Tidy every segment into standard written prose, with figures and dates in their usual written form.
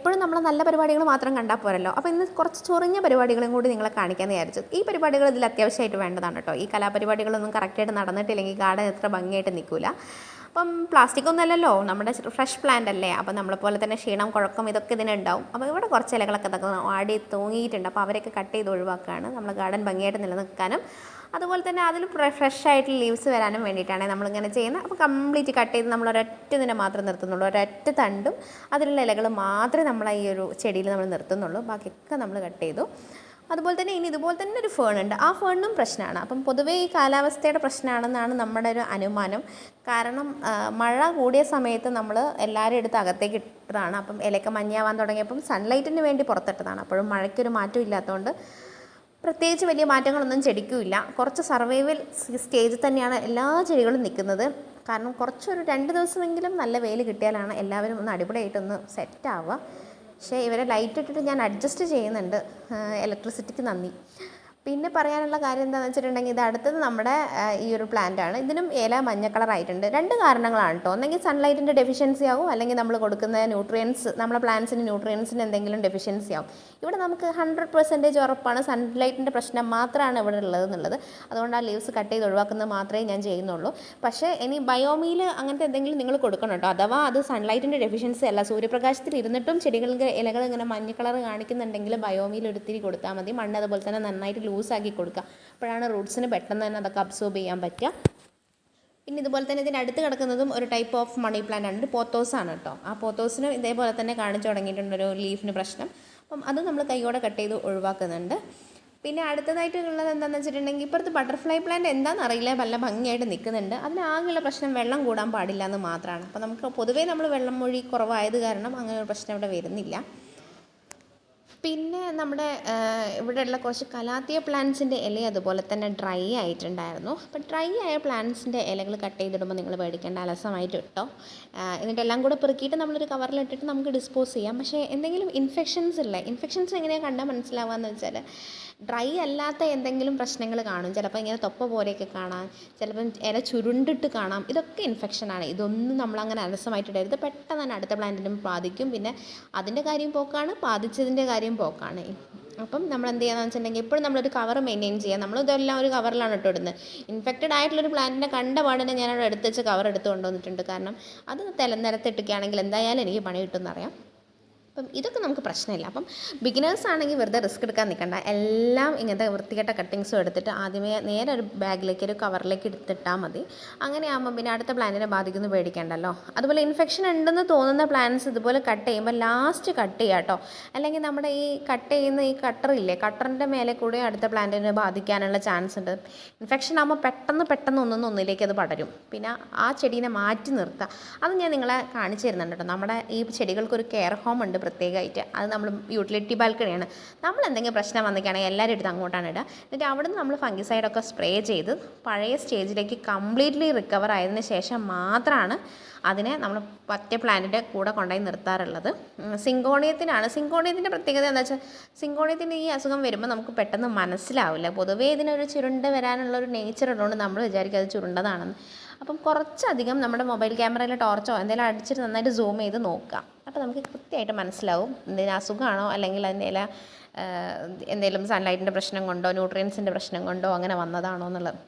എപ്പോഴും നമ്മൾ നല്ല പരിപാടികൾ മാത്രം കണ്ടാൽ പോരല്ലോ. അപ്പോൾ ഇന്ന് കുറച്ച് ചൊറിഞ്ഞ പരിപാടികളും കൂടി നിങ്ങളെ കാണിക്കാമെന്ന് വിചാരിച്ചു. ഈ പരിപാടികൾ ഇതിൽ അത്യാവശ്യമായിട്ട് വേണ്ടതാണ് കേട്ടോ. ഈ കലാപരിപാടികളൊന്നും കറക്റ്റായിട്ട് നടന്നിട്ടില്ലെങ്കിൽ ഗാർഡൻ എത്ര ഭംഗിയായിട്ട് നിൽക്കില്ല. അപ്പം പ്ലാസ്റ്റിക് ഒന്നും അല്ലല്ലോ, നമ്മുടെ ഫ്രഷ് പ്ലാന്റ് അല്ലേ. അപ്പം നമ്മളെപ്പോലെ തന്നെ ക്ഷീണം, കുഴക്കം ഇതൊക്കെ ഇതിനുണ്ടാവും. അപ്പോൾ ഇവിടെ കുറച്ച് ഇലകളൊക്കെ ആടി തൂങ്ങിയിട്ടുണ്ട്. അപ്പോൾ അവരൊക്കെ കട്ട് ചെയ്ത് ഒഴിവാക്കുകയാണ്, നമ്മൾ ഗാർഡൻ ഭംഗിയായിട്ട് നിലനിൽക്കാനും അതുപോലെ തന്നെ അതിൽ ഫ്രഷ് ആയിട്ട് ലീവ്സ് വരാനും വേണ്ടിയിട്ടാണ് നമ്മളിങ്ങനെ ചെയ്യുന്നത്. അപ്പോൾ കംപ്ലീറ്റ് കട്ട് ചെയ്ത് നമ്മൾ ഒരൊറ്റ ഇതിനെ മാത്രം നിർത്തുന്നുള്ളൂ. ഒരൊറ്റ തണ്ടും അതിലുള്ള ഇലകൾ മാത്രമേ നമ്മൾ ഈ ഒരു ചെടിയിൽ നമ്മൾ നിർത്തുന്നുള്ളൂ. ബാക്കിയൊക്കെ നമ്മൾ കട്ട് ചെയ്തു. അതുപോലെ തന്നെ ഇനി ഇതുപോലെ തന്നെ ഒരു ഫേണുണ്ട്. ആ ഫേണിനും പ്രശ്നമാണ്. അപ്പം പൊതുവേ ഈ കാലാവസ്ഥയുടെ പ്രശ്നമാണെന്നാണ് നമ്മുടെ ഒരു അനുമാനം. കാരണം മഴ കൂടിയ സമയത്ത് നമ്മൾ എല്ലാവരും എടുത്ത് അകത്തേക്ക് ഇട്ടതാണ്. അപ്പം ഇലയൊക്കെ മഞ്ഞാവാൻ തുടങ്ങിയപ്പം സൺലൈറ്റിന് വേണ്ടി പുറത്തിട്ടതാണ്. അപ്പോഴും മഴയ്ക്കൊരു മാറ്റം ഇല്ലാത്തതുകൊണ്ട് പ്രത്യേകിച്ച് വലിയ മാറ്റങ്ങളൊന്നും ചെടിക്കുമില്ല. കുറച്ച് സർവൈവൽ സ്റ്റേജിൽ തന്നെയാണ് എല്ലാ ചെടികളും നിൽക്കുന്നത്. കാരണം കുറച്ചൊരു 2 ദിവസമെങ്കിലും നല്ല വെയിൽ കിട്ടിയാലാണ് എല്ലാവരും ഒന്ന് അടിപൊളിയായിട്ടൊന്ന് സെറ്റാവുക. പക്ഷേ ഇവരെ ലൈറ്റ് ഇട്ടിട്ട് ഞാൻ അഡ്ജസ്റ്റ് ചെയ്യുന്നുണ്ട്. ഇലക്ട്രിസിറ്റിക്ക് നന്ദി. പിന്നെ പറയാനുള്ള കാര്യം എന്താണെന്ന് വെച്ചിട്ടുണ്ടെങ്കിൽ ഇത് അടുത്തത് നമ്മുടെ ഈ ഒരു പ്ലാന്റാണ്. ഇതിനും ഇല മഞ്ഞ കളറായിട്ടുണ്ട്. 2 കാരണങ്ങളാണ് കേട്ടോ. ഒന്നെങ്കിൽ സൺലൈറ്റിൻ്റെ ഡെഫിഷ്യൻസി ആവും, അല്ലെങ്കിൽ നമ്മൾ കൊടുക്കുന്ന ന്യൂട്രിയൻസ്, നമ്മളെ പ്ലാന്റ്സിന് ന്യൂട്രിയൻസിന് എന്തെങ്കിലും ഡെഫിഷ്യൻസി ആവും. ഇവിടെ നമുക്ക് 100% ഉറപ്പാണ് സൺലൈറ്റിൻ്റെ പ്രശ്നം മാത്രമാണ് ഇവിടെ ഉള്ളത് എന്നുള്ളത്. അതുകൊണ്ട് ആ ലീവ്സ് കട്ട് ചെയ്ത് ഒഴിവാക്കുന്നത് മാത്രമേ ഞാൻ ചെയ്യുന്നുള്ളൂ. പക്ഷേ ഇനി ബയോമീൽ അങ്ങനത്തെ എന്തെങ്കിലും നിങ്ങൾ കൊടുക്കണം കേട്ടോ. അഥവാ അത് സൺലൈറ്റിൻ്റെ ഡെഫിഷ്യൻസി അല്ല, സൂര്യപ്രകാശത്തിൽ ഇരുന്നിട്ടും ചെടികൾക്ക് ഇലകൾ ഇങ്ങനെ മഞ്ഞ കളർ കാണിക്കുന്നുണ്ടെങ്കിൽ ബയോമീൽ ഒരിത്തിരി കൊടുത്താൽ മതി. മണ്ണ് അതുപോലെ തന്നെ നന്നായിട്ട് ലൂസാക്കി കൊടുക്കുക. അപ്പോഴാണ് റൂട്ട്സിന് പെട്ടെന്ന് തന്നെ അതൊക്കെ അബ്സോർബ് ചെയ്യാൻ പറ്റുക. പിന്നെ ഇതുപോലെ തന്നെ ഇതിൻ്റെ അടുത്ത് കിടക്കുന്നതും ഒരു ടൈപ്പ് ഓഫ് മണി പ്ലാന്റ് ആണ്. ഒരു പോത്തോസാണ് കേട്ടോ. ആ പോത്തോസിന് ഇതേപോലെ തന്നെ കാണിച്ചു തുടങ്ങിയിട്ടുണ്ട് ഒരു ലീഫിന് പ്രശ്നം. അപ്പം അത് നമ്മൾ കൈയോടെ കട്ട് ചെയ്ത് ഒഴിവാക്കുന്നുണ്ട്. പിന്നെ അടുത്തതായിട്ടുള്ളത് എന്താണെന്ന് വെച്ചിട്ടുണ്ടെങ്കിൽ ഇപ്പുറത്ത് ബട്ടർഫ്ലൈ പ്ലാന്റ് എന്താണെന്ന് അറിയില്ല, നല്ല ഭംഗിയായിട്ട് നിൽക്കുന്നുണ്ട്. അതിനാകെയുള്ള പ്രശ്നം വെള്ളം കൂടാൻ പാടില്ല എന്ന് മാത്രമാണ്. അപ്പോൾ നമുക്ക് പൊതുവേ നമ്മൾ വെള്ളം മൊഴി കുറവായത് കാരണം അങ്ങനെ ഒരു പ്രശ്നം ഇവിടെ വരുന്നില്ല. പിന്നെ നമ്മുടെ ഇവിടെയുള്ള കുറച്ച് കലാത്തിയ പ്ലാന്റ്സിൻ്റെ ഇല അതുപോലെ തന്നെ ഡ്രൈ ആയിട്ടുണ്ടായിരുന്നു. അപ്പോൾ ഡ്രൈ ആയ പ്ലാന്റ്സിൻ്റെ ഇലകൾ കട്ട് ചെയ്തിടുമ്പോൾ നിങ്ങൾ പേടിക്കേണ്ട, അലസമായിട്ട് ഇട്ടോ. എന്നിട്ടെല്ലാം കൂടെ പെറുക്കിയിട്ട് നമ്മളൊരു കവറിലിട്ടിട്ട് നമുക്ക് ഡിസ്പോസ് ചെയ്യാം. പക്ഷേ എന്തെങ്കിലും ഇൻഫെക്ഷൻസ് എങ്ങനെയാണ് കണ്ടാൽ മനസ്സിലാവുക എന്ന് വെച്ചാൽ ഡ്രൈ അല്ലാത്ത എന്തെങ്കിലും പ്രശ്നങ്ങൾ കാണും. ചിലപ്പോൾ ഇങ്ങനെ തൊപ്പ പോലെയൊക്കെ കാണാം, ചിലപ്പം ഇല ചുരുണ്ടിട്ട് കാണാം. ഇതൊക്കെ ഇൻഫെക്ഷനാണ്. ഇതൊന്നും നമ്മളങ്ങനെ അലസമായിട്ടിടരുത്. പെട്ടെന്ന് തന്നെ അടുത്ത പ്ലാന്റിനും ബാധിക്കും. പിന്നെ അതിൻ്റെ കാര്യം പോക്കാണ്, ബാധിച്ചതിൻ്റെ കാര്യം പോക്കാണ്. അപ്പം നമ്മൾ എന്ത് ചെയ്യുകയെന്ന് വെച്ചിട്ടുണ്ടെങ്കിൽ എപ്പോഴും നമ്മളൊരു കവർ മെയിൻറ്റെയിൻ ചെയ്യുക. നമ്മളിതെല്ലാം ഒരു കവറിലാണ് ഇട്ട് ഇടുന്നത്. ഇൻഫെക്റ്റഡ് ആയിട്ടുള്ളൊരു പ്ലാന്റിനെ കണ്ട പാടിനെ ഞാനവിടെ എടുത്ത് വെച്ച് കവർ എടുത്ത് കൊണ്ടുവന്നിട്ടുണ്ട്. കാരണം അത് നിലത്തിട്ടൊക്കെയാണെങ്കിൽ എന്തായാലും എനിക്ക് പണി കിട്ടുമെന്നറിയാം. അപ്പം ഇതൊക്കെ നമുക്ക് പ്രശ്നമില്ല. അപ്പം ബിഗിനേഴ്സ് ആണെങ്കിൽ വെറുതെ റിസ്ക് എടുക്കാൻ നിൽക്കണ്ട. എല്ലാം ഇങ്ങനത്തെ വൃത്തികെട്ട കട്ടിങ്സും എടുത്തിട്ട് ആദ്യമേ നേരെ ഒരു ബാഗിലേക്ക്, ഒരു കവറിലേക്ക് എടുത്തിട്ടാൽ മതി. അങ്ങനെ ആകുമ്പോൾ പിന്നെ അടുത്ത പ്ലാന്റിനെ ബാധിക്കുന്നു പേടിക്കേണ്ടല്ലോ. അതുപോലെ ഇൻഫെക്ഷൻ ഉണ്ടെന്ന് തോന്നുന്ന പ്ലാന്റ്സ് ഇതുപോലെ കട്ട് ചെയ്യുമ്പോൾ ലാസ്റ്റ് കട്ട് ചെയ്യുക കേട്ടോ. അല്ലെങ്കിൽ നമ്മുടെ ഈ കട്ട് ചെയ്യുന്ന ഈ കട്ടറില്ലേ, കട്ടറിൻ്റെ മേലെ കൂടെ അടുത്ത പ്ലാന്റിനെ ബാധിക്കാനുള്ള ചാൻസ് ഉണ്ട്. ഇൻഫെക്ഷൻ ആകുമ്പോൾ പെട്ടെന്ന് ഒന്നിലേക്ക് അത് പടരും. പിന്നെ ആ ചെടീനെ മാറ്റി നിർത്തുക. അത് ഞാൻ നിങ്ങളെ കാണിച്ചു തരുന്നുണ്ട് കേട്ടോ. നമ്മുടെ ഈ ചെടികൾക്കൊരു കെയർ ഹോം ഉണ്ട് പ്രത്യേകമായിട്ട്. അത് നമ്മൾ യൂട്ടിലിറ്റി ബാൽക്കണിയാണ്. നമ്മൾ എന്തെങ്കിലും പ്രശ്നം വന്നിക്കുകയാണെങ്കിൽ എല്ലാവരും എടുത്ത് അങ്ങോട്ടാണ് ഇടുക. എന്നിട്ട് അവിടെ നിന്ന് നമ്മൾ ഫംഗിസൈഡൊക്കെ സ്പ്രേ ചെയ്ത് പഴയ സ്റ്റേജിലേക്ക് കംപ്ലീറ്റ്ലി റിക്കവർ ആയതിന് ശേഷം മാത്രമാണ് അതിനെ നമ്മൾ പറ്റ പ്ലാന്റിൻ്റെ കൂടെ കൊണ്ടുപോയി നിർത്താറുള്ളത്. സിങ്കോണിയത്തിൻ്റെ പ്രത്യേകത എന്താ വെച്ചാൽ സിങ്കോണിയത്തിൻ്റെ ഈ അസുഖം വരുമ്പോൾ നമുക്ക് പെട്ടെന്ന് മനസ്സിലാവില്ല. പൊതുവേ ഇതിനൊരു ചുരുണ്ട് വരാനുള്ളൊരു നേച്ചർ ഉള്ളതുകൊണ്ട് നമ്മൾ വിചാരിക്കും അത് ചുരുണ്ടതാണെന്ന്. അപ്പം കുറച്ചധികം നമ്മുടെ മൊബൈൽ ക്യാമറയിൽ ടോർച്ചോ എന്തെങ്കിലും അടിച്ചിട്ട് നന്നായിട്ട് സൂം ചെയ്ത് നോക്കാം. അപ്പോൾ നമുക്ക് കൃത്യമായിട്ട് മനസ്സിലാവും എന്തെങ്കിലും അസുഖമാണോ അല്ലെങ്കിൽ അതിൻ്റെ എന്തെങ്കിലും സൺലൈറ്റിൻ്റെ പ്രശ്നം കൊണ്ടോ ന്യൂട്രിയൻസിൻ്റെ പ്രശ്നം കൊണ്ടോ അങ്ങനെ വന്നതാണോ എന്നുള്ളത്.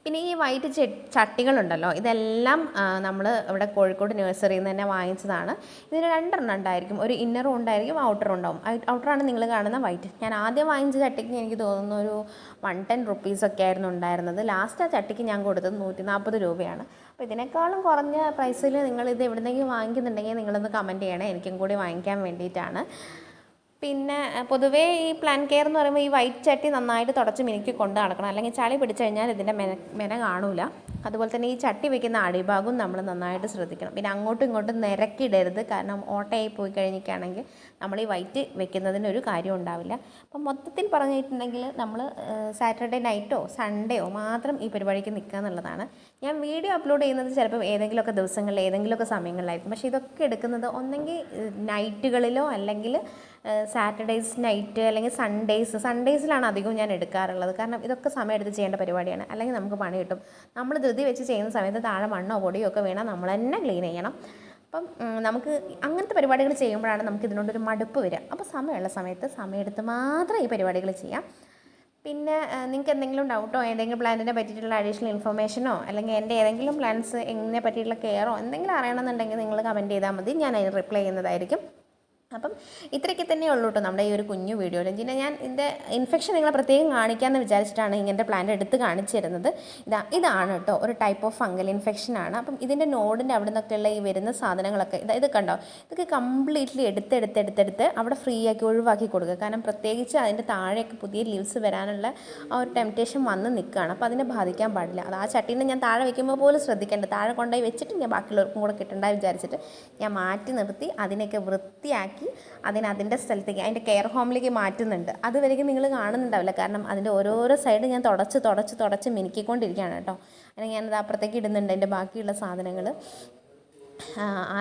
പിന്നെ ഈ വൈറ്റ് ചട്ടികളുണ്ടല്ലോ, ഇതെല്ലാം നമ്മൾ ഇവിടെ കോഴിക്കോട് നഴ്സറിയിൽ നിന്ന് തന്നെ വാങ്ങിച്ചതാണ്. ഇതിന് 2 എണ്ണം ഉണ്ടായിരിക്കും. ഒരു ഇന്നറും ഉണ്ടായിരിക്കും, ഔട്ടറും ഉണ്ടാവും. ഔട്ടറാണ് നിങ്ങൾ കാണുന്ന വൈറ്റ്. ഞാൻ ആദ്യം വാങ്ങിച്ച ചട്ടിക്ക് എനിക്ക് തോന്നുന്നു ഒരു 110 റുപ്പീസൊക്കെ ആയിരുന്നു ഉണ്ടായിരുന്നത്. ലാസ്റ്റ് ആ ചട്ടിക്ക് ഞാൻ കൊടുത്തത് 140 രൂപയാണ്. അപ്പോൾ ഇതിനേക്കാളും കുറഞ്ഞ പ്രൈസിൽ നിങ്ങളിത് എവിടെന്നെങ്കിലും വാങ്ങിക്കുന്നുണ്ടെങ്കിൽ നിങ്ങളൊന്ന് കമൻറ്റ് ചെയ്യണേ, എനിക്കും കൂടി വാങ്ങിക്കാൻ വേണ്ടിയിട്ടാണ്. പിന്നെ പൊതുവേ ഈ പ്ലാൻ കെയർ എന്ന് പറയുമ്പോൾ ഈ വൈറ്റ് ചട്ടി നന്നായിട്ട് തുടച്ച് മിനുക്കി കൊണ്ട് നടക്കണം, അല്ലെങ്കിൽ ചളി പിടിച്ചു കഴിഞ്ഞാൽ ഇതിൻ്റെ മെന കാണൂല. അതുപോലെ തന്നെ ഈ ചട്ടി വെക്കുന്ന അടിഭാഗവും നമ്മൾ നന്നായിട്ട് ശ്രദ്ധിക്കണം. പിന്നെ അങ്ങോട്ടും ഇങ്ങോട്ടും നിരക്കിടരുത്. കാരണം ഓട്ടയായി പോയി കഴിഞ്ഞിട്ടാണെങ്കിൽ നമ്മൾ ഈ വൈറ്റ് വെക്കുന്നതിനൊരു കാര്യം ഉണ്ടാവില്ല. അപ്പം മൊത്തത്തിൽ പറഞ്ഞിട്ടുണ്ടെങ്കിൽ നമ്മൾ സാറ്റർഡേ നൈറ്റോ സൺഡേയോ മാത്രം ഈ പരിപാടിക്ക് നിൽക്കുക എന്നുള്ളതാണ്. ഞാൻ വീഡിയോ അപ്ലോഡ് ചെയ്യുന്നത് ചിലപ്പോൾ ഏതെങ്കിലുമൊക്കെ ദിവസങ്ങളിൽ ഏതെങ്കിലുമൊക്കെ സമയങ്ങളിലായിരിക്കും. പക്ഷേ ഇതൊക്കെ എടുക്കുന്നത് ഒന്നെങ്കിൽ നൈറ്റുകളിലോ അല്ലെങ്കിൽ സാറ്റർഡേയ്സ് നൈറ്റ് അല്ലെങ്കിൽ സൺഡേയ്സിലാണ് അധികവും ഞാൻ എടുക്കാറുള്ളത്. കാരണം ഇതൊക്കെ സമയം എടുത്ത് ചെയ്യേണ്ട പരിപാടിയാണ്. അല്ലെങ്കിൽ നമുക്ക് പണി കിട്ടും. നമ്മൾ ധൃതി വെച്ച് ചെയ്യുന്ന സമയത്ത് താഴെ മണ്ണോ പൊടിയോ ഒക്കെ വീണാൽ നമ്മൾ തന്നെ ക്ലീൻ ചെയ്യണം. അപ്പം നമുക്ക് അങ്ങനത്തെ പരിപാടികൾ ചെയ്യുമ്പോഴാണ് നമുക്ക് ഇതിനോടൊരു മടുപ്പ് വരിക. അപ്പോൾ സമയമുള്ള സമയത്ത് സമയമെടുത്ത് മാത്രം ഈ പരിപാടികൾ ചെയ്യാം. പിന്നെ നിങ്ങൾക്ക് എന്തെങ്കിലും ഡൗട്ടോ ഏതെങ്കിലും പ്ലാന്റിനെ പറ്റിയിട്ടുള്ള അഡീഷണൽ ഇൻഫർമേഷനോ അല്ലെങ്കിൽ എൻ്റെ ഏതെങ്കിലും പ്ലാന്റ്സ് എങ്ങനെ പറ്റിയിട്ടുള്ള കെയറോ എന്തെങ്കിലും അറിയണമെന്നുണ്ടെങ്കിൽ നിങ്ങൾ കമൻറ്റ് ചെയ്താൽ മതി, ഞാൻ അതിന് റിപ്ലൈ ചെയ്യുന്നതായിരിക്കും. അപ്പം ഇത്രയൊക്കെ തന്നെ ഉള്ളൂ കേട്ടോ നമ്മുടെ ഈ ഒരു കുഞ്ഞു വീഡിയോയിൽ. പിന്നെ ഞാൻ ഇതിൻ്റെ ഇൻഫെക്ഷൻ നിങ്ങളെ പ്രത്യേകം കാണിക്കാമെന്ന് വിചാരിച്ചിട്ടാണ് ഇങ്ങനത്തെ പ്ലാന്റ് എടുത്ത് കാണിച്ചു തരുന്നത്. ഇതാണ് കേട്ടോ ഒരു ടൈപ്പ് ഓഫ് ഫംഗൽ ഇൻഫെക്ഷനാണ്. അപ്പം ഇതിൻ്റെ നോഡിൻ്റെ അവിടെ നിന്നൊക്കെയുള്ള ഈ വരുന്ന സാധനങ്ങളൊക്കെ ഇത് കണ്ടോ, ഇതൊക്കെ കംപ്ലീറ്റ്ലി എടുത്ത് അവിടെ ഫ്രീ ആക്കി ഒഴിവാക്കി കൊടുക്കുക. കാരണം പ്രത്യേകിച്ച് അതിൻ്റെ താഴെയൊക്കെ പുതിയ ലീവ്സ് വരാനുള്ള ആ ഒരു ടെംപ്റ്റേഷൻ വന്ന് നിൽക്കുകയാണ്. അപ്പോൾ അതിനെ ബാധിക്കാൻ പാടില്ല. അത് ആ ചട്ടീനെ ഞാൻ താഴെ വയ്ക്കുമ്പോൾ പോലും ശ്രദ്ധിക്കേണ്ടത്, താഴെ കൊണ്ടുപോയി വെച്ചിട്ട് ഞാൻ ബാക്കിയുള്ളവർക്കും കൂടെ കിട്ടണ്ട വിചാരിച്ചിട്ട് ഞാൻ മാറ്റി നിർത്തി അതിനൊക്കെ വൃത്തിയാക്കി അതിൻ്റെ സ്ഥലത്തേക്ക് അതിൻ്റെ കെയർ ഹോമിലേക്ക് മാറ്റുന്നുണ്ട്. അതുവരെയ്ക്കും നിങ്ങൾ കാണുന്നുണ്ടാവില്ല, കാരണം അതിൻ്റെ ഓരോരോ സൈഡ് ഞാൻ തുടച്ച് മിനുക്കിക്കൊണ്ടിരിക്കുകയാണ് കേട്ടോ. അല്ലെങ്കിൽ ഞാനത് അപ്പുറത്തേക്ക് ഇടുന്നുണ്ട് എൻ്റെ ബാക്കിയുള്ള സാധനങ്ങൾ.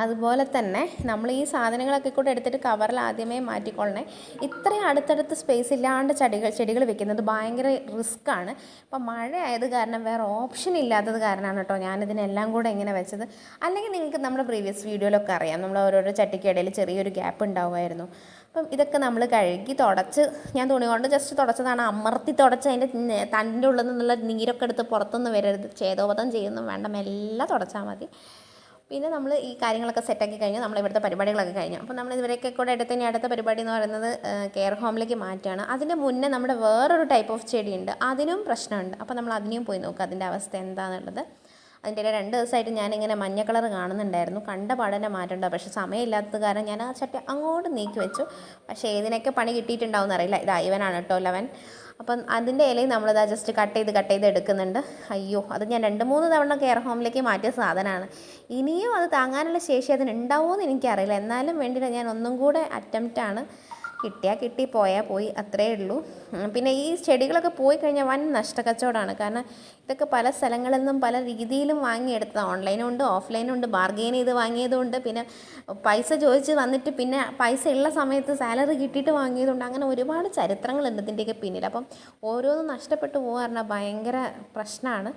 അതുപോലെ തന്നെ നമ്മൾ ഈ സാധനങ്ങളൊക്കെ കൂടെ എടുത്തിട്ട് കവറിൽ ആദ്യമേ മാറ്റിക്കൊള്ളണേ. ഇത്രയും അടുത്തടുത്ത് സ്പേസ് ഇല്ലാണ്ട് ചെടികൾ വെക്കുന്നത് ഭയങ്കര റിസ്ക്കാണ്. അപ്പം മഴ ആയത് കാരണം വേറെ ഓപ്ഷൻ ഇല്ലാത്തത് കാരണമാണ് കേട്ടോ ഞാനിതിനെല്ലാം കൂടെ ഇങ്ങനെ വെച്ചത്. അല്ലെങ്കിൽ നിങ്ങൾക്ക് നമ്മുടെ പ്രീവിയസ് വീഡിയോയിലൊക്കെ അറിയാം, നമ്മൾ ഓരോരോ ചട്ടിക്കിടയിൽ ചെറിയൊരു ഗ്യാപ്പ് ഉണ്ടാവുമായിരുന്നു. അപ്പം ഇതൊക്കെ നമ്മൾ കഴുകി തുടച്ച്, ഞാൻ തുണി കൊണ്ട് ജസ്റ്റ് തുടച്ചതാണ്, അമർത്തി തുടച്ച് അതിൻ്റെ തണ്ടിൻ്റെ ഉള്ളിൽ നിന്നുള്ള നീരൊക്കെ എടുത്ത് പുറത്തൊന്നും വരരുത്, ഛേദോപതം ചെയ്യുന്നു വേണ്ട, മെല്ലെ തുടച്ചാൽ മതി. പിന്നെ നമ്മൾ ഈ കാര്യങ്ങളൊക്കെ സെറ്റാക്കി കഴിഞ്ഞു, നമ്മൾ ഇവിടുത്തെ പരിപാടികളൊക്കെ കഴിഞ്ഞു. അപ്പോൾ നമ്മൾ ഇവരൊക്കെ കൂടെ ഇനി അടുത്ത പരിപാടി എന്ന് പറയുന്നത് കെയർ ഹോമിലേക്ക് മാറ്റുകയാണ്. അതിൻ്റെ മുന്നേ നമ്മുടെ വേറൊരു ടൈപ്പ് ഓഫ് ചെടിയുണ്ട്, അതിനും പ്രശ്നമുണ്ട്. അപ്പോൾ നമ്മൾ അതിനെയും പോയി നോക്കുക അതിൻ്റെ അവസ്ഥ എന്താണെന്നുള്ളത്. അതിൻ്റെ 2 ദിവസമായിട്ട് ഞാനിങ്ങനെ മഞ്ഞ കളർ കാണുന്നുണ്ടായിരുന്നു, കണ്ട പാടന്നെ മാറ്റേണ്ട, പക്ഷേ സമയമില്ലാത്തത് കാരണം ഞാൻ ആ ചട്ടി അങ്ങോട്ട് നീക്കി വെച്ചു. പക്ഷേ ഏതിനൊക്കെ പണി കിട്ടിയിട്ടുണ്ടാവും എന്നറിയില്ല. ഇതാ ഇവനാണ് കേട്ടോ 11. അപ്പം അതിൻ്റെ ഇലയും നമ്മളിതാ ജസ്റ്റ് കട്ട് ചെയ്ത് എടുക്കുന്നുണ്ട്. അയ്യോ, അത് ഞാൻ 2-3 തവണ കെയർ ഹോമിലേക്ക് മാറ്റിയ സാധനമാണ്. ഇനിയും അത് താങ്ങാനുള്ള ശേഷി അതിനുണ്ടാവുമോ എന്ന് എനിക്കറിയില്ല, എന്നാലും വേണ്ടിയിട്ട് ഞാൻ ഒന്നും കൂടെ അറ്റംപ്റ്റാണ്. കിട്ടിയാൽ കിട്ടി, പോയാൽ പോയി, അത്രയേ ഉള്ളൂ. പിന്നെ ഈ ചെടികളൊക്കെ പോയി കഴിഞ്ഞാൽ വൻ നഷ്ടക്കച്ചവടമാണ്. കാരണം ഇതൊക്കെ പല സ്ഥലങ്ങളിൽ നിന്നും പല രീതിയിലും വാങ്ങിയെടുത്തതാണ്, ഓൺലൈനും ഉണ്ട് ഓഫ്ലൈനും ഉണ്ട്, ബാർഗെയിൻ ചെയ്ത് വാങ്ങിയതുകൊണ്ട്, പിന്നെ പൈസ ചോദിച്ച് വന്നിട്ട് പിന്നെ പൈസ ഉള്ള സമയത്ത് സാലറി കിട്ടിയിട്ട് വാങ്ങിയതുകൊണ്ട്, അങ്ങനെ ഒരുപാട് ചരിത്രങ്ങളുണ്ട് ഇതിൻ്റെയൊക്കെ പിന്നിൽ. അപ്പം ഓരോന്നും നഷ്ടപ്പെട്ടു പോകാറുണ്ട്, ഭയങ്കര പ്രശ്നമാണ്.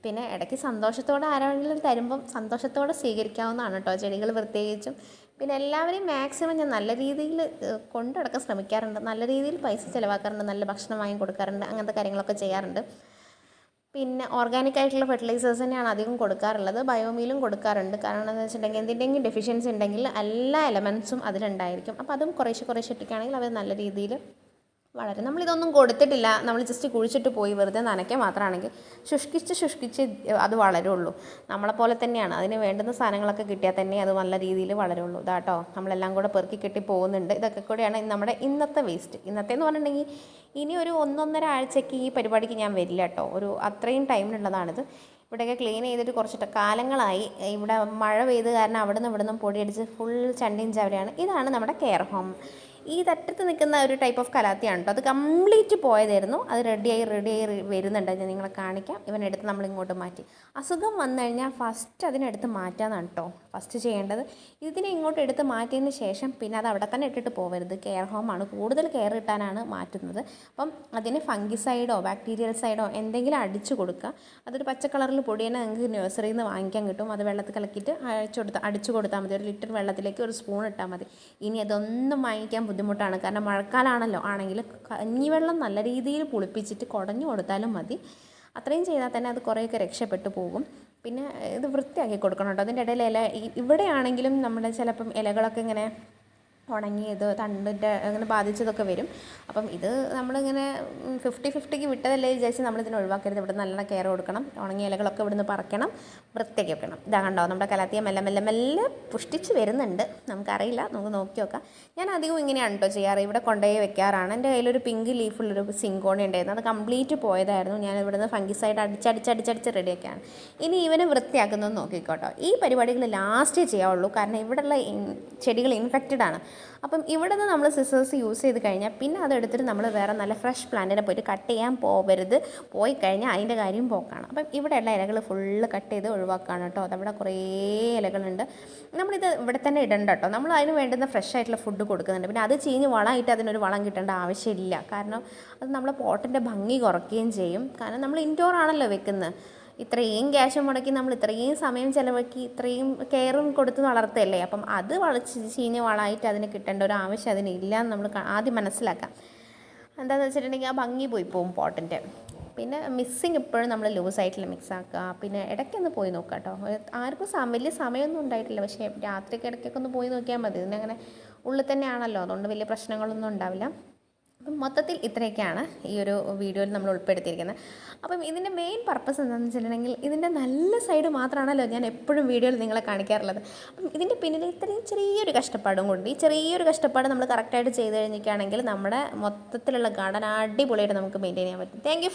പിന്നെ ഇടയ്ക്ക് സന്തോഷത്തോടെ ആരെങ്കിലും തരുമ്പം സന്തോഷത്തോടെ സ്വീകരിക്കാവുന്നതാണ് കേട്ടോ ചെടികൾ പ്രത്യേകിച്ചും. പിന്നെ എല്ലാവരെയും മാക്സിമം ഞാൻ നല്ല രീതിയിൽ കൊണ്ടു നടക്കാൻ ശ്രമിക്കാറുണ്ട്, നല്ല രീതിയിൽ പൈസ ചിലവാക്കാറുണ്ട്, നല്ല ഭക്ഷണം വാങ്ങി കൊടുക്കാറുണ്ട്, അങ്ങനത്തെ കാര്യങ്ങളൊക്കെ ചെയ്യാറുണ്ട്. പിന്നെ ഓർഗാനിക് ആയിട്ടുള്ള ഫെർട്ടിലൈസേഴ്സ് തന്നെയാണ് അധികം കൊടുക്കാറുള്ളത്, ബയോമീലും കൊടുക്കാറുണ്ട്. കാരണം എന്താണെന്ന് വെച്ചിട്ടുണ്ടെങ്കിൽ എന്തിൻ്റെങ്കിലും ഡെഫിഷ്യൻസി ഉണ്ടെങ്കിൽ എല്ലാ എലമെൻസും അതിലുണ്ടായിരിക്കും. അപ്പോൾ അതും കുറേശ്ശെ ഇട്ടിട്ടാണെങ്കിൽ അവർ നല്ല രീതിയിൽ വളരെ, നമ്മളിതൊന്നും കൊടുത്തിട്ടില്ല, നമ്മൾ ജസ്റ്റ് കുഴിച്ചിട്ട് പോയി വെറുതെ നനയ്ക്കുക മാത്രമാണെങ്കിൽ ശുഷ്കിച്ച് അത് വളരുള്ളൂ. നമ്മളെപ്പോലെ തന്നെയാണ്, അതിന് വേണ്ടുന്ന സാധനങ്ങളൊക്കെ കിട്ടിയാൽ തന്നെ അത് നല്ല രീതിയിൽ വളരുള്ളൂ. ഇതാട്ടോ നമ്മളെല്ലാം കൂടെ പെറുക്കി കെട്ടി പോകുന്നുണ്ട്. ഇതൊക്കെ കൂടെയാണ് നമ്മുടെ ഇന്നത്തെ വേസ്റ്റ്. ഇന്നത്തെന്ന് പറഞ്ഞിട്ടുണ്ടെങ്കിൽ ഇനി ഒരു 1-1.5 ആഴ്ചയ്ക്ക് ഈ പരിപാടിക്ക് ഞാൻ വരില്ല കേട്ടോ, ഒരു അത്രയും ടൈമിനുള്ളതാണിത്. ഇവിടെയൊക്കെ ക്ലീൻ ചെയ്തിട്ട് കുറച്ചിട്ട് കാലങ്ങളായി. ഇവിടെ മഴ പെയ്ത് കാരണം അവിടെ നിന്നും പൊടിയടിച്ച് ഫുൾ ചണ്ടിയും ചവരയാണ്. ഇതാണ് നമ്മുടെ കെയർ ഹോം. ഈ തട്ടത്ത് നിൽക്കുന്ന ഒരു ടൈപ്പ് ഓഫ് കലാത്തിയാണ് കേട്ടോ, അത് കംപ്ലീറ്റ് പോയതായിരുന്നു. അത് റെഡിയായി വരുന്നുണ്ട്, ഞാൻ നിങ്ങളെ കാണിക്കാം. ഇവനെടുത്ത് നമ്മളിങ്ങോട്ട് മാറ്റി. അസുഖം വന്നു കഴിഞ്ഞാൽ ഫസ്റ്റ് അതിനെടുത്ത് മാറ്റാന്നാണ് കേട്ടോ ഫസ്റ്റ് ചെയ്യേണ്ടത്. ഇതിനെ ഇങ്ങോട്ട് എടുത്ത് മാറ്റിയതിന് ശേഷം പിന്നെ അത് അവിടെ തന്നെ ഇട്ടിട്ട് പോകരുത്. കെയർ ഹോമാണ്, കൂടുതൽ കെയർ കിട്ടാനാണ് മാറ്റുന്നത്. അപ്പം അതിന് ഫംഗിസൈഡോ ബാക്ടീരിയൽ സൈഡോ എന്തെങ്കിലും അടിച്ചു കൊടുക്കുക. അതൊരു പച്ച കളറിൽ പൊടി തന്നെ നിങ്ങൾക്ക് നഴ്സറിയിൽ നിന്ന് വാങ്ങിക്കാൻ കിട്ടും. അത് വെള്ളത്തിൽ കലക്കിയിട്ട് അടിച്ചു കൊടുത്താൽ മതി. 1 ലിറ്റർ വെള്ളത്തിലേക്ക് 1 സ്പൂൺ ഇട്ടാൽ മതി. ഇനി അതൊന്നും വാങ്ങിക്കാൻ ബുദ്ധിമുട്ടാണ്, കാരണം മഴക്കാലമാണല്ലോ. ആണെങ്കിൽ കഞ്ഞിവെള്ളം നല്ല രീതിയിൽ പുളിപ്പിച്ചിട്ട് കുടഞ്ഞു കൊടുത്താലും മതി. അത്രയും ചെയ്താൽ തന്നെ അത് കുറേയൊക്കെ രക്ഷപ്പെട്ടു പോകും. പിന്നെ ഇത് വൃത്തിയാക്കി കൊടുക്കണം കേട്ടോ. അതിൻ്റെ ഇടയിൽ ഇവിടെയാണെങ്കിലും നമ്മുടെ ചിലപ്പം ഇലകളൊക്കെ ഇങ്ങനെ ഉണങ്ങിയത് തണ്ടിൻ്റെ അങ്ങനെ ബാധിച്ചതൊക്കെ വരും. അപ്പം ഇത് നമ്മളിങ്ങനെ 50-50 വിട്ടതല്ലേ വിചാരിച്ച് നമ്മളിതിനെ ഒഴിവാക്കരുത്. ഇവിടെ നല്ല കെയർ കൊടുക്കണം. ഉണങ്ങിയ ഇലകളൊക്കെ ഇവിടുന്ന് പറിക്കണം, വൃത്തിയാക്കി വെക്കണം. ഇതാ കണ്ടോ നമ്മുടെ കലാത്തിയ മെല്ലെ പുഷ്ടിച്ച് വരുന്നുണ്ട്. നമുക്കറിയില്ല, നമുക്ക് നോക്കി നോക്കാം. ഞാൻ അധികം ഇങ്ങനെയാണ് കേട്ടോ ചെയ്യാറ്, ഇവിടെ കൊണ്ടുപോയി വെക്കാറാണ്. എൻ്റെ കയ്യിലൊരു പിങ്ക് ലീഫുള്ളൊരു സിങ്കോണി ഉണ്ടായിരുന്നു, അത് കംപ്ലീറ്റ് പോയതായിരുന്നു. ഞാൻ ഇവിടുന്ന് ഫംഗിസൈഡ് അടിച്ചടിച്ച് റെഡിയാക്കിയാണ്. ഇനി ഇവനെ വൃത്തിയാക്കുന്നത് നോക്കിക്കോട്ടോ. ഈ പരിപാടികൾ ലാസ്റ്റേ ചെയ്യാവുള്ളൂ, കാരണം ഇവിടെയുള്ള ചെടികൾ ഇൻഫെക്റ്റഡ് ആണ്. അപ്പം ഇവിടെ നിന്ന് നമ്മൾ സിസേഴ്സ് യൂസ് ചെയ്ത് കഴിഞ്ഞാൽ പിന്നെ അതെടുത്തിട്ട് നമ്മൾ വേറെ നല്ല ഫ്രഷ് പ്ലാന്റിനെ പോയിട്ട് കട്ട് ചെയ്യാൻ പോകരുത്. പോയി കഴിഞ്ഞാൽ അതിൻ്റെ കാര്യം പോക്കാണ്. അപ്പം ഇവിടെയുള്ള ഇലകൾ ഫുള്ള് കട്ട് ചെയ്ത് ഒഴിവാക്കുകയാണ് കേട്ടോ. അതവിടെ കുറേ ഇലകളുണ്ട്. നമ്മളിത് ഇവിടെ തന്നെ ഇടണ്ട കേട്ടോ, നമ്മൾ അതിന് വേണ്ടുന്ന ഫ്രഷ് ആയിട്ടുള്ള ഫുഡ് കൊടുക്കുന്നുണ്ട്. പിന്നെ അത് ചീഞ്ഞ് വളമായിട്ട് അതിനൊരു വളം കിട്ടേണ്ട ആവശ്യമില്ല, കാരണം അത് നമ്മളെ പോട്ടിൻ്റെ ഭംഗി കുറയ്ക്കുകയും ചെയ്യും. കാരണം നമ്മൾ ഇൻഡോർ ആണല്ലോ വെക്കുന്നത്. ഇത്രയും ക്യാഷ് മുടക്കി നമ്മൾ ഇത്രയും സമയം ചിലവാക്കി ഇത്രയും കെയറും കൊടുത്ത് വളർത്തുകയല്ലേ, അപ്പം അത് ചീഞ്ഞ വളമായിട്ട് അതിന് കിട്ടേണ്ട ഒരു ആവശ്യം അതിനില്ല എന്ന് നമ്മൾ ആദ്യം മനസ്സിലാക്കാം. എന്താണെന്ന് വെച്ചിട്ടുണ്ടെങ്കിൽ ആ ഭംഗി പോയി പോകും പോട്ടിൻ്റെ. പിന്നെ മിക്സിങ് എപ്പോഴും നമ്മൾ ലൂസായിട്ടുള്ള മിക്സ് ആക്കുക. പിന്നെ ഇടയ്ക്കൊന്ന് പോയി നോക്കുക കേട്ടോ. ആർക്കും വലിയ സമയമൊന്നും ഉണ്ടായിട്ടില്ല, പക്ഷേ രാത്രിക്ക് ഇടയ്ക്കൊക്കെ ഒന്ന് പോയി നോക്കിയാൽ മതി. ഇതിനങ്ങനെ ഉള്ളിൽ തന്നെയാണല്ലോ, അതുകൊണ്ട് വലിയ പ്രശ്നങ്ങളൊന്നും ഉണ്ടാവില്ല. അപ്പം മൊത്തത്തിൽ ഇത്രയൊക്കെയാണ് ഈ ഒരു വീഡിയോയിൽ നമ്മൾ ഉൾപ്പെടുത്തിയിരിക്കുന്നത്. അപ്പം ഇതിൻ്റെ മെയിൻ പർപ്പസ് എന്താണെന്ന് വെച്ചിട്ടുണ്ടെങ്കിൽ ഇതിൻ്റെ നല്ല സൈഡ് മാത്രമാണല്ലോ ഞാൻ എപ്പോഴും വീഡിയോയിൽ നിങ്ങളെ കാണിക്കാറുള്ളത്. അപ്പം ഇതിൻ്റെ പിന്നിൽ ഇത്രയും ചെറിയൊരു കഷ്ടപ്പാടും കൊണ്ട്, ഈ ചെറിയൊരു കഷ്ടപ്പാട് നമ്മൾ കറക്റ്റായിട്ട് ചെയ്ത് കഴിഞ്ഞിരിക്കുകയാണെങ്കിൽ നമ്മുടെ മൊത്തത്തിലുള്ള ഗാർഡൻ അടിപൊളിയായിട്ട് നമുക്ക് മെയിൻറ്റെയിൻ ചെയ്യാൻ പറ്റും. Thank you.